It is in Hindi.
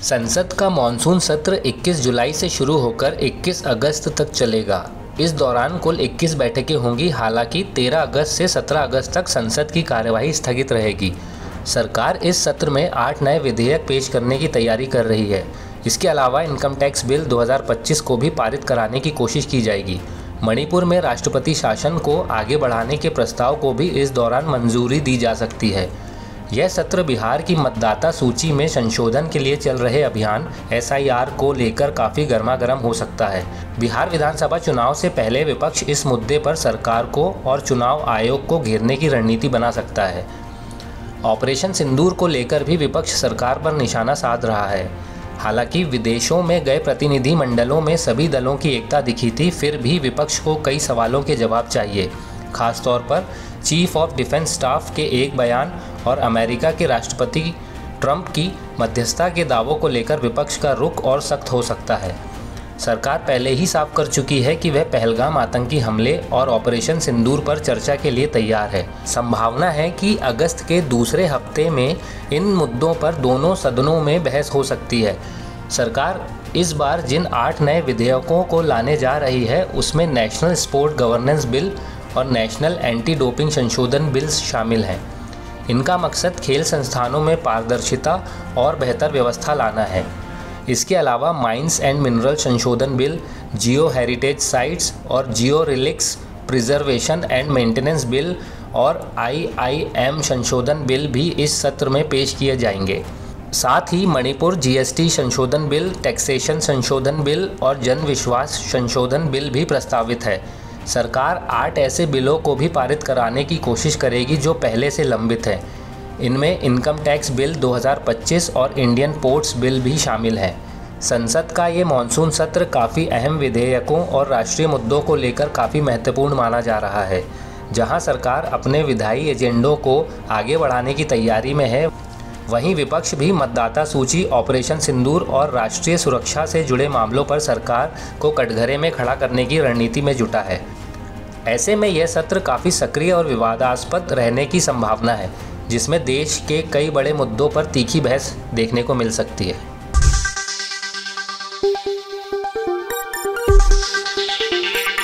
संसद का मॉनसून सत्र 21 जुलाई से शुरू होकर 21 अगस्त तक चलेगा। इस दौरान कुल 21 बैठकें होंगी। हालांकि 13 अगस्त से 17 अगस्त तक संसद की कार्यवाही स्थगित रहेगी। सरकार इस सत्र में 8 नए विधेयक पेश करने की तैयारी कर रही है। इसके अलावा इनकम टैक्स बिल 2025 को भी पारित कराने की कोशिश की जाएगी। मणिपुर में राष्ट्रपति शासन को आगे बढ़ाने के प्रस्ताव को भी इस दौरान मंजूरी दी जा सकती है। यह सत्र बिहार की मतदाता सूची में संशोधन के लिए चल रहे अभियान SIR को लेकर काफ़ी गर्मागर्म हो सकता है। बिहार विधानसभा चुनाव से पहले विपक्ष इस मुद्दे पर सरकार को और चुनाव आयोग को घेरने की रणनीति बना सकता है। ऑपरेशन सिंदूर को लेकर भी विपक्ष सरकार पर निशाना साध रहा है। हालांकि विदेशों में गए प्रतिनिधि मंडलों में सभी दलों की एकता दिखी थी, फिर भी विपक्ष को कई सवालों के जवाब चाहिए। खासतौर पर चीफ ऑफ डिफेंस स्टाफ के एक बयान और अमेरिका के राष्ट्रपति ट्रंप की मध्यस्थता के दावों को लेकर विपक्ष का रुख और सख्त हो सकता है। सरकार पहले ही साफ कर चुकी है कि वह पहलगाम आतंकी हमले और ऑपरेशन सिंदूर पर चर्चा के लिए तैयार है। संभावना है कि अगस्त के दूसरे हफ्ते में इन मुद्दों पर दोनों सदनों में बहस हो सकती है। सरकार इस बार जिन 8 नए विधेयकों को लाने जा रही है उसमें नेशनल स्पोर्ट गवर्नेंस बिल और नेशनल एंटी डोपिंग संशोधन बिल्स शामिल हैं। इनका मकसद खेल संस्थानों में पारदर्शिता और बेहतर व्यवस्था लाना है। इसके अलावा माइंस एंड मिनरल संशोधन बिल, जियो हेरिटेज साइट्स और geo relics preservation and maintenance bill और IIM संशोधन बिल भी इस सत्र में पेश किए जाएंगे। साथ ही मणिपुर GST संशोधन बिल, टैक्सेशन संशोधन बिल और जन विश्वास संशोधन बिल भी प्रस्तावित है। सरकार 8 ऐसे बिलों को भी पारित कराने की कोशिश करेगी जो पहले से लंबित हैं। इनमें इनकम टैक्स बिल 2025 और इंडियन पोर्ट्स बिल भी शामिल हैं। संसद का ये मॉनसून सत्र काफ़ी अहम विधेयकों और राष्ट्रीय मुद्दों को लेकर काफ़ी महत्वपूर्ण माना जा रहा है। जहां सरकार अपने विधायी एजेंडों को आगे बढ़ाने की तैयारी में है, वहीं विपक्ष भी मतदाता सूची, ऑपरेशन सिंदूर और राष्ट्रीय सुरक्षा से जुड़े मामलों पर सरकार को कटघरे में खड़ा करने की रणनीति में जुटा है। ऐसे में यह सत्र काफ़ी सक्रिय और विवादास्पद रहने की संभावना है, जिसमें देश के कई बड़े मुद्दों पर तीखी बहस देखने को मिल सकती है।